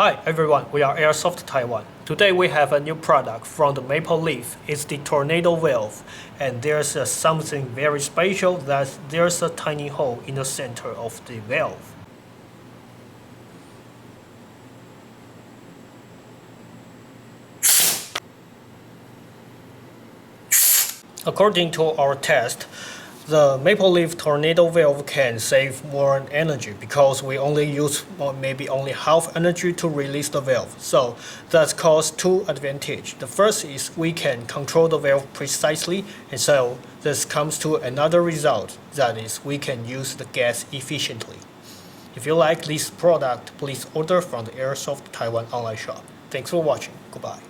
Hi everyone, we are Airsoft Taiwan. Today we have a new product from the Maple Leaf. It's the Tornado Valve, and there's something very special that there's a tiny hole in the center of the valve. According to our test, the Maple Leaf Tornado Valve can save more energy because we only use maybe only half energy to release the valve. So that causes two advantages. The first is we can control the valve precisely, and so this comes to another result, that is we can use the gas efficiently. If you like this product, please order from the Airsoft Taiwan online shop. Thanks for watching. Goodbye.